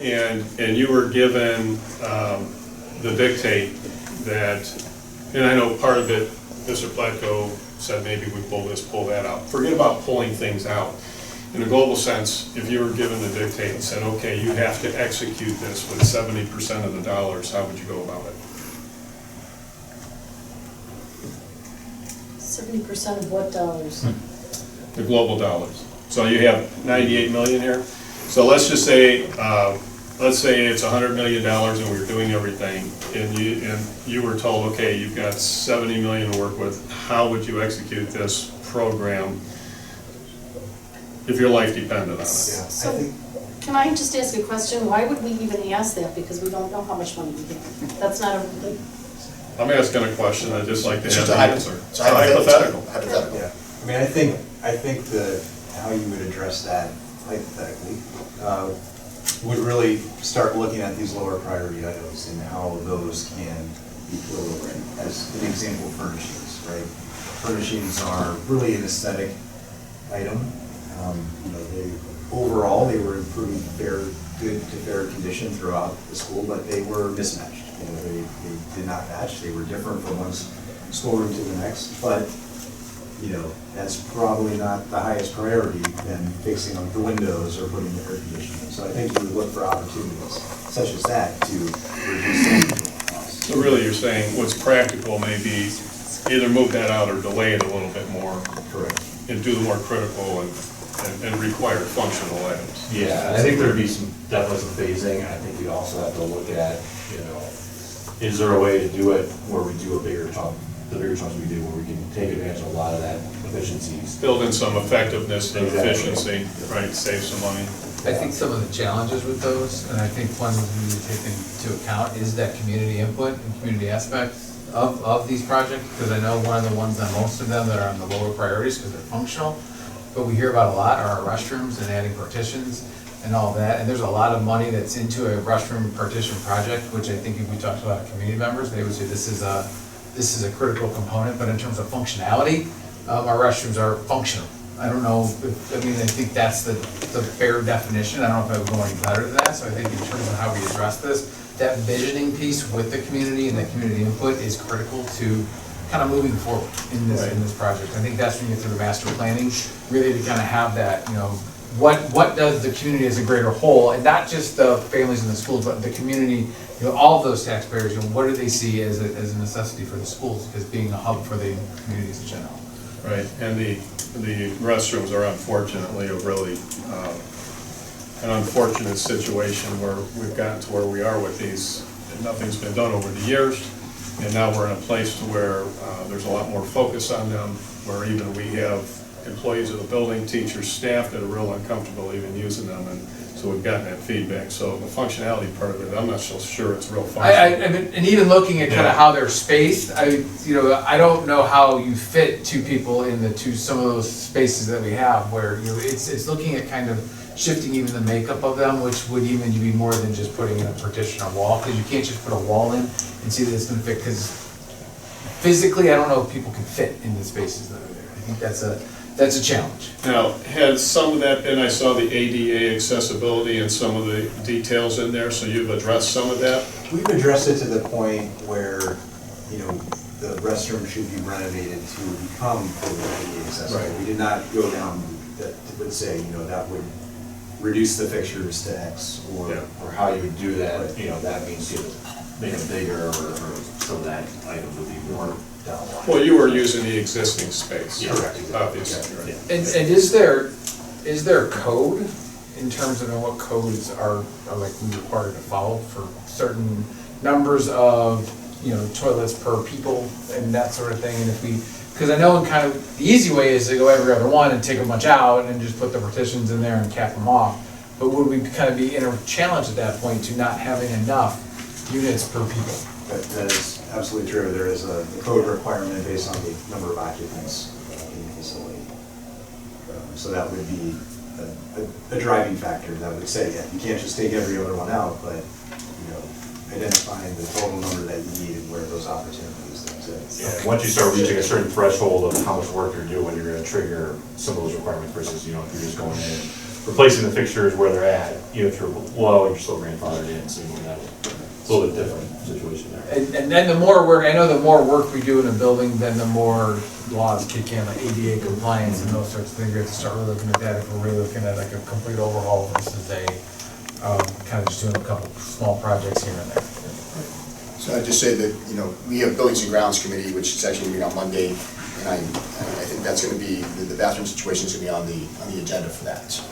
and you were given the dictate that, and I know part of it, Mr. Pletko said maybe we pull this, pull that out. Forget about pulling things out. In a global sense, if you were given the dictate and said, okay, you have to execute this with 70% of the dollars, how would you go about it? 70% of what dollars? The global dollars. So you have 98 million here. So let's just say, it's $100 million and we're doing everything, and you were told, okay, you've got 70 million to work with. How would you execute this program if your life depended on it? So, can I just ask a question? Why would we even ask that? Because we don't know how much money we get. That's not a, like, I'm asking a question. I'd just like to have the answer. It's a hypothetical. Yeah, I mean, I think how you would address that hypothetically would really start looking at these lower priority items and how those can be filled over. As an example, furnishings, right? Furnishings are really an aesthetic item. Overall, they were in pretty good to fair condition throughout the school, but they were mismatched. They did not match. They were different from one schoolroom to the next, but that's probably not the highest priority than fixing up the windows or putting the air conditioning. So I think you would look for opportunities such as that to reduce costs. So really you're saying what's practical may be either move that out or delay it a little bit more. Correct. And do the more critical and required functional items. Yeah, I think there'd be definitely some phasing. I think we'd also have to look at, is there a way to do it where we do a bigger chunk, the bigger chunks we do, where we can take advantage of a lot of that efficiencies. Build in some effectiveness and efficiency, right, save some money. I think some of the challenges with those, and I think one we need to take into account is that community input and community aspect of these projects, because I know one of the ones on most of them that are on the lower priorities because they're functional, but we hear about a lot are our restrooms and adding partitions and all that, and there's a lot of money that's into a restroom partition project, which I think if we talked to a lot of community members, they would say this is a critical component, but in terms of functionality, our restrooms are functional. I don't know, I think that's the fair definition. I don't know if I would go any better than that, so I think in terms of how we address this, that visioning piece with the community and the community input is critical to kind of moving forward in this project. I think that's when you get through the master planning, really to kind of have that, what does the community as a greater whole, and not just the families in the schools, but the community, all of those taxpayers, what do they see as a necessity for the schools as being a hub for the communities in general? Right, and the restrooms are unfortunately a really an unfortunate situation where we've gotten to where we are with these, and nothing's been done over the years, and now we're in a place to where there's a lot more focus on them, where even we have employees of the building, teachers, staff that are real uncomfortable even using them, and so we've gotten that feedback. So the functionality part of it, I'm not so sure it's real functional. And even looking at kind of how they're spaced, I don't know how you fit two people in some of those spaces that we have where it's looking at kind of shifting even the makeup of them, which would even be more than just putting in a partition or wall, because you can't just put a wall in and see that it's going to fit, because physically I don't know if people can fit in the spaces that are there. I think that's a challenge. Now, has some of that been, I saw the ADA accessibility and some of the details in there, so you've addressed some of that? We've addressed it to the point where, the restroom should be renovated to become fully ADA accessible. Right. We did not go down that would say, that would reduce the fixtures to X or How you would do that, that means you make them bigger or some of that item would be more down. Well, you were using the existing space. Yeah. Correct. Obviously, right. And is there code in terms of what codes are like we required to follow for certain numbers of toilets per people and that sort of thing? And because I know kind of the easy way is to go every other one and take a bunch out and just put the partitions in there and cap them off. But would we kind of be in a challenge at that point to not having enough units per people? That is absolutely true. There is a code requirement based on the number of occupants in the facility. So that would be a driving factor that would say, you can't just take every other one out, but identifying the total number that you need and where those opportunities exist. Yeah, once you start reaching a certain threshold of how much work you're doing, you're going to trigger some of those requirements versus, if you're just going in and replacing the fixtures where they're at, even if you're low, you're still grandfathered in, so you have it's a little bit different situation there. And then the more work, I know the more work we do in a building, then the more laws kick in, like ADA compliance and those sorts of things. We have to start really looking at that if we're really looking at like a complete overhaul versus a, kind of just doing a couple small projects here and there. So I'd just say that, you know, we have Buildings and Grounds Committee, which is actually meeting on Monday, and I think that's gonna be, the bathroom situation is gonna be on the agenda for that.